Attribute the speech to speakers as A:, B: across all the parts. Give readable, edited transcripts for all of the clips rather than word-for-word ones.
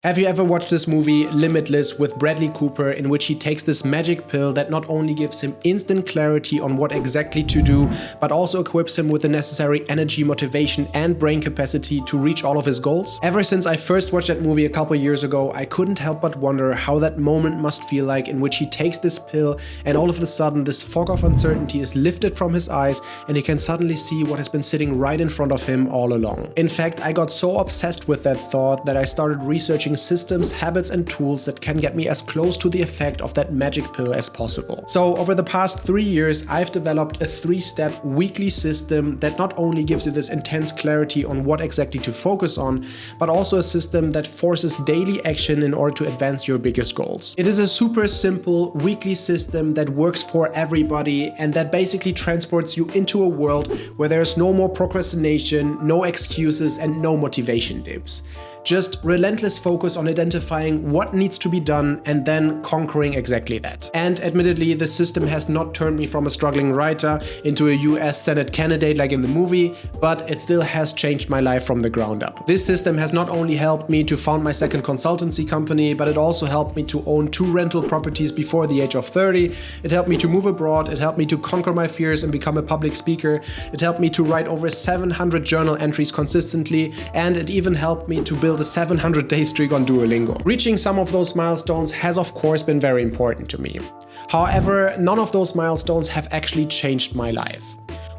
A: Have you ever watched this movie Limitless with Bradley Cooper, in which he takes this magic pill that not only gives him instant clarity on what exactly to do, but also equips him with the necessary energy, motivation and brain capacity to reach all of his goals? Ever since I first watched that movie a couple years ago, I couldn't help but wonder how that moment must feel like, in which he takes this pill and all of a sudden this fog of uncertainty is lifted from his eyes and he can suddenly see what has been sitting right in front of him all along. In fact, I got so obsessed with that thought that I started researching systems, habits and tools that can get me as close to the effect of that magic pill as possible. So over the past 3 years, I've developed a 3-step weekly system that not only gives you this intense clarity on what exactly to focus on, but also a system that forces daily action in order to advance your biggest goals. It is a super simple weekly system that works for everybody and that basically transports you into a world where there's no more procrastination, no excuses and no motivation dips. Just relentless focus on identifying what needs to be done and then conquering exactly that. And admittedly, this system has not turned me from a struggling writer into a US Senate candidate like in the movie, but it still has changed my life from the ground up. This system has not only helped me to found my second consultancy company, but it also helped me to own 2 rental properties before the age of 30. It helped me to move abroad. It helped me to conquer my fears and become a public speaker. It helped me to write over 700 journal entries consistently, and it even helped me to build a 700-day streak on Duolingo. Reaching some of those milestones has of course been very important to me. However, none of those milestones have actually changed my life.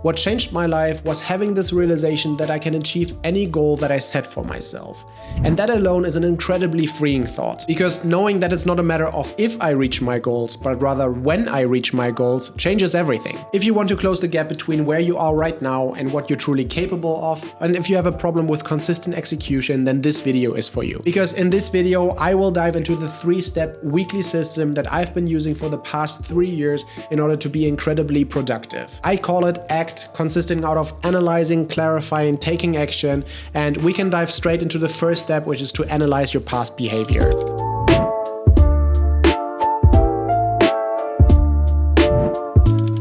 A: What changed my life was having this realization that I can achieve any goal that I set for myself. And that alone is an incredibly freeing thought, because knowing that it's not a matter of if I reach my goals, but rather when I reach my goals changes everything. If you want to close the gap between where you are right now and what you're truly capable of, and if you have a problem with consistent execution, then this video is for you. Because in this video, I will dive into the 3-step weekly system that I've been using for the past 3 years in order to be incredibly productive. I call it ACT, consisting out of analyzing, clarifying, taking action, and we can dive straight into the first step, which is to analyze your past behavior.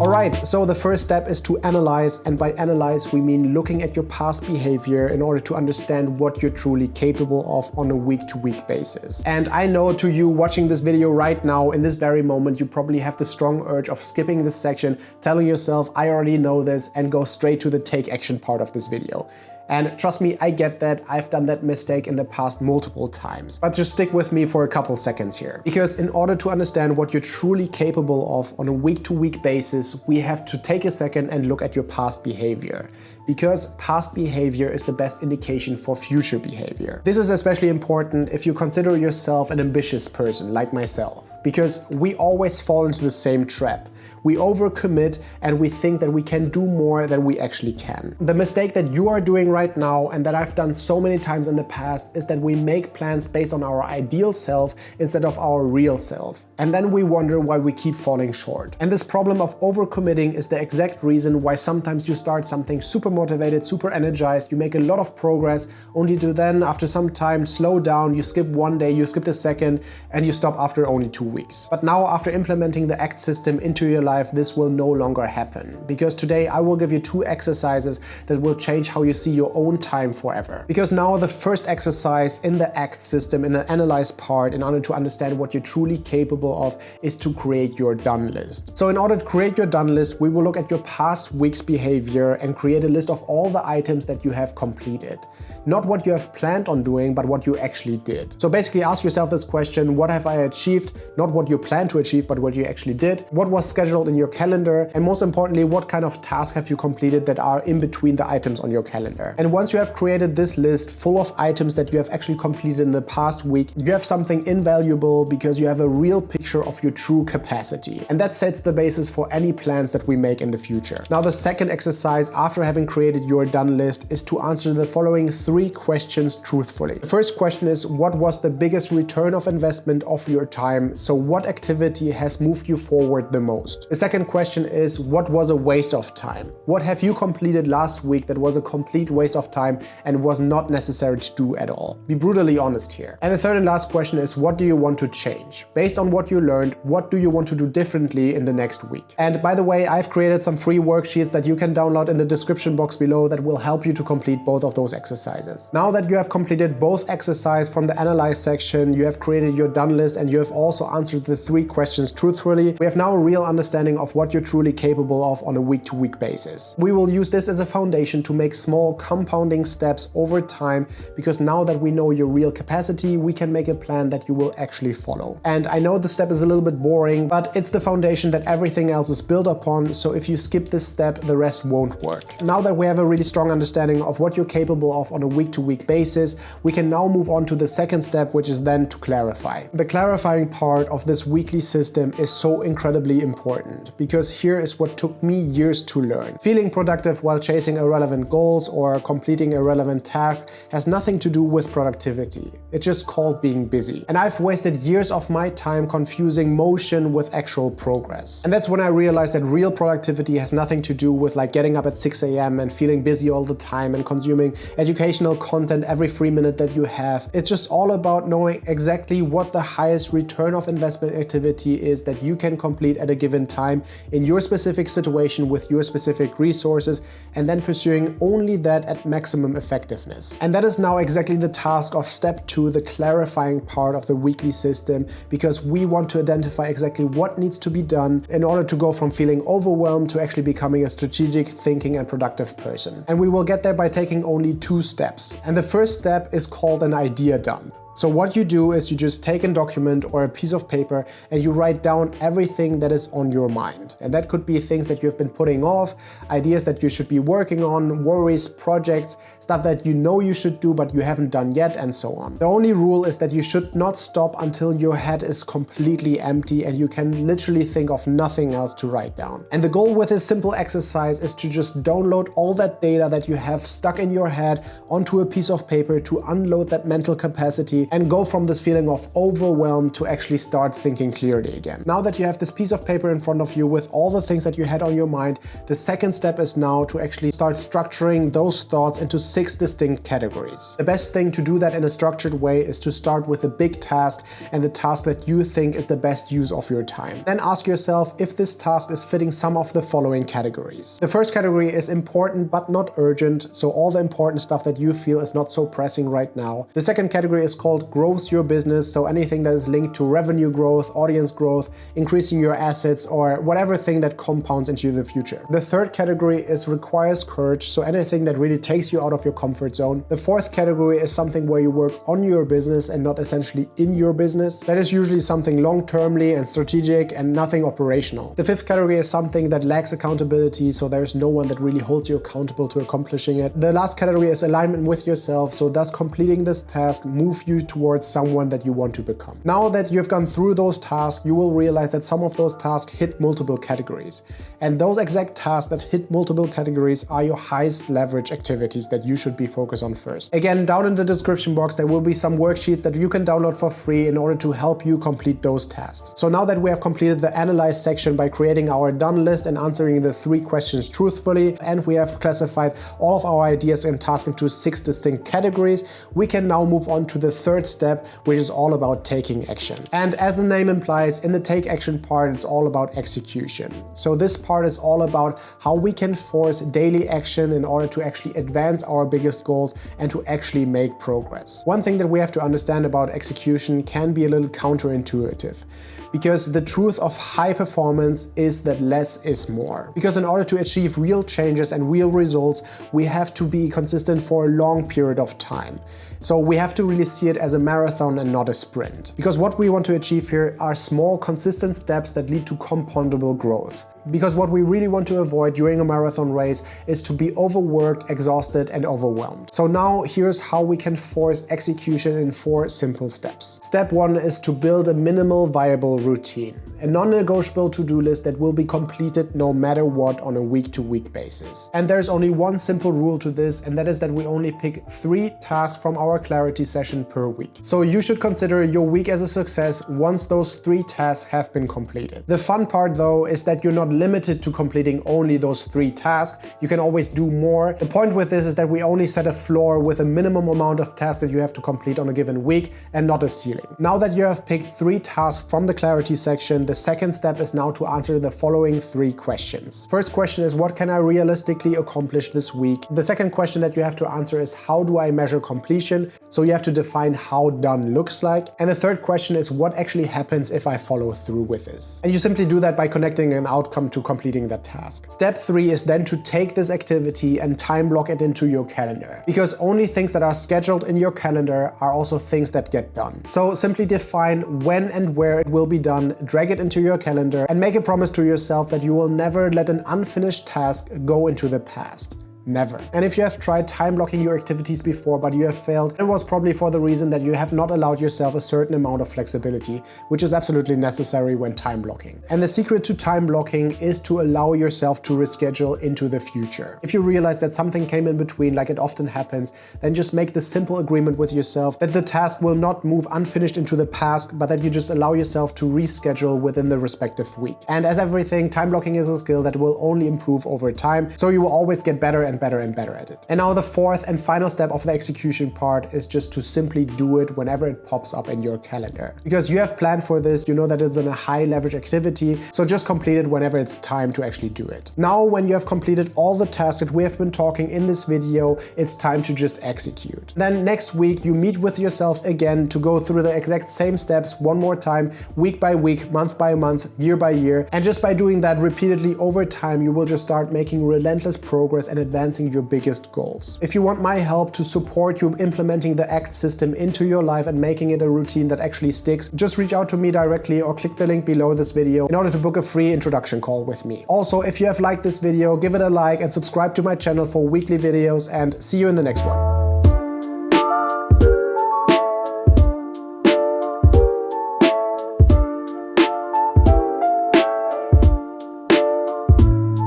A: Alright, so the first step is to analyze, and by analyze we mean looking at your past behavior in order to understand what you're truly capable of on a week-to-week basis. And I know to you watching this video right now, in this very moment, you probably have the strong urge of skipping this section, telling yourself, I already know this, and go straight to the take action part of this video. And trust me, I get that. I've done that mistake in the past multiple times. But just stick with me for a couple seconds here. Because in order to understand what you're truly capable of on a week-to-week basis, we have to take a second and look at your past behavior. Because past behavior is the best indication for future behavior. This is especially important if you consider yourself an ambitious person like myself. Because we always fall into the same trap. We overcommit and we think that we can do more than we actually can. The mistake that you are doing right now, and that I've done so many times in the past, is that we make plans based on our ideal self instead of our real self. And then we wonder why we keep falling short. And this problem of overcommitting is the exact reason why sometimes you start something super motivated, super energized, you make a lot of progress, only to then after some time slow down, you skip 1 day, you skip the second, and you stop after only 2 weeks. But now after implementing the ACT system into your life, this will no longer happen. Because today I will give you 2 exercises that will change how you see your own time forever. Because now the first exercise in the ACT system, in the Analyze part, in order to understand what you're truly capable of, is to create your done list. So in order to create your done list, we will look at your past week's behavior and create a list of all the items that you have completed. Not what you have planned on doing, but what you actually did. So basically ask yourself this question: what have I achieved? Not what you plan to achieve, but what you actually did. What was scheduled in your calendar? And most importantly, what kind of tasks have you completed that are in between the items on your calendar? And once you have created this list full of items that you have actually completed in the past week, you have something invaluable because you have a real picture of your true capacity. And that sets the basis for any plans that we make in the future. Now, the second exercise after having created your done list is to answer the following 3 questions truthfully. The first question is, what was the biggest return of investment of your time So what activity has moved you forward the most? The second question is, what was a waste of time? What have you completed last week that was a complete waste of time and was not necessary to do at all? Be brutally honest here. And the third and last question is, what do you want to change? Based on what you learned, what do you want to do differently in the next week? And by the way, I've created some free worksheets that you can download in the description box below that will help you to complete both of those exercises. Now that you have completed both exercises from the Analyze section, you have created your done list, and you have also answered the 3 questions truthfully, we have now a real understanding of what you're truly capable of on a week-to-week basis. We will use this as a foundation to make small compounding steps over time, because now that we know your real capacity, we can make a plan that you will actually follow. And I know the step is a little bit boring, but it's the foundation that everything else is built upon, so if you skip this step, the rest won't work. Now that we have a really strong understanding of what you're capable of on a week-to-week basis, we can now move on to the second step, which is then to clarify. The clarifying part of this weekly system is so incredibly important, because here is what took me years to learn. Feeling productive while chasing irrelevant goals or completing irrelevant tasks has nothing to do with productivity. It's just called being busy. And I've wasted years of my time confusing motion with actual progress. And that's when I realized that real productivity has nothing to do with like getting up at 6 a.m. and feeling busy all the time and consuming educational content every free minute that you have. It's just all about knowing exactly what the highest return of investment activity is that you can complete at a given time in your specific situation with your specific resources, and then pursuing only that at maximum effectiveness. And that is now exactly the task of step 2, the clarifying part of the weekly system, because we want to identify exactly what needs to be done in order to go from feeling overwhelmed to actually becoming a strategic, thinking and productive person. And we will get there by taking only 2 steps. And the first step is called an idea dump. So what you do is you just take a document or a piece of paper and you write down everything that is on your mind. And that could be things that you've been putting off, ideas that you should be working on, worries, projects, stuff that you know you should do but you haven't done yet, and so on. The only rule is that you should not stop until your head is completely empty and you can literally think of nothing else to write down. And the goal with this simple exercise is to just download all that data that you have stuck in your head onto a piece of paper to unload that mental capacity and go from this feeling of overwhelm to actually start thinking clearly again. Now that you have this piece of paper in front of you with all the things that you had on your mind, the second step is now to actually start structuring those thoughts into 6 distinct categories. The best thing to do that in a structured way is to start with a big task and the task that you think is the best use of your time. Then ask yourself if this task is fitting some of the following categories. The first category is important but not urgent, so all the important stuff that you feel is not so pressing right now. The second category is called grows your business, so anything that is linked to revenue growth, audience growth, increasing your assets, or whatever thing that compounds into the future. The third category is requires courage, so anything that really takes you out of your comfort zone. The fourth category is something where you work on your business and not essentially in your business. That is usually something long-termly and strategic and nothing operational. The fifth category is something that lacks accountability, so there's no one that really holds you accountable to accomplishing it. The last category is alignment with yourself, so thus completing this task move you towards someone that you want to become. Now that you've gone through those tasks, you will realize that some of those tasks hit multiple categories. And those exact tasks that hit multiple categories are your highest leverage activities that you should be focused on first. Again, down in the description box, there will be some worksheets that you can download for free in order to help you complete those tasks. So now that we have completed the Analyze section by creating our done list and answering the 3 questions truthfully, and we have classified all of our ideas and tasks into 6 distinct categories, we can now move on to the third step, which is all about taking action. And as the name implies, in the take action part, it's all about execution. So this part is all about how we can force daily action in order to actually advance our biggest goals and to actually make progress. One thing that we have to understand about execution can be a little counterintuitive, because the truth of high performance is that less is more. Because in order to achieve real changes and real results, we have to be consistent for a long period of time. So we have to really see it as a marathon and not a sprint. Because what we want to achieve here are small, consistent steps that lead to compoundable growth. Because what we really want to avoid during a marathon race is to be overworked, exhausted, and overwhelmed. So now here's how we can force execution in 4 simple steps. Step 1 is to build a minimal viable routine, a non-negotiable to-do list that will be completed no matter what on a week-to-week basis. And there's only one simple rule to this, and that is that we only pick 3 tasks from our clarity session per week. So you should consider your week as a success once those 3 tasks have been completed. The fun part though is that you're not limited to completing only those 3 tasks. You can always do more. The point with this is that we only set a floor with a minimum amount of tasks that you have to complete on a given week and not a ceiling. Now that you have picked 3 tasks from the clarity section, the second step is now to answer the following 3 questions. First question is, what can I realistically accomplish this week? The second question that you have to answer is, how do I measure completion? So you have to define how done looks like. And the third question is, what actually happens if I follow through with this? And you simply do that by connecting an outcome to completing that task. Step 3 is then to take this activity and time block it into your calendar, because only things that are scheduled in your calendar are also things that get done. So simply define when and where it will be done, drag it into your calendar, and make a promise to yourself that you will never let an unfinished task go into the past. Never. And if you have tried time blocking your activities before but you have failed, it was probably for the reason that you have not allowed yourself a certain amount of flexibility, which is absolutely necessary when time blocking. And the secret to time blocking is to allow yourself to reschedule into the future. If you realize that something came in between, like it often happens, then just make the simple agreement with yourself that the task will not move unfinished into the past, but that you just allow yourself to reschedule within the respective week. And as everything, time blocking is a skill that will only improve over time, so you will always get better and better at it. And now the fourth and final step of the execution part is just to simply do it whenever it pops up in your calendar. Because you have planned for this, you know that it's a high leverage activity, so just complete it whenever it's time to actually do it. Now, when you have completed all the tasks that we have been talking in this video, it's time to just execute. Then next week, you meet with yourself again to go through the exact same steps one more time, week by week, month by month, year by year. And just by doing that repeatedly over time, you will just start making relentless progress and advancing your biggest goals. If you want my help to support you implementing the ACT system into your life and making it a routine that actually sticks, just reach out to me directly or click the link below this video in order to book a free introduction call with me. Also, if you have liked this video, give it a like and subscribe to my channel for weekly videos, and see you in the next one.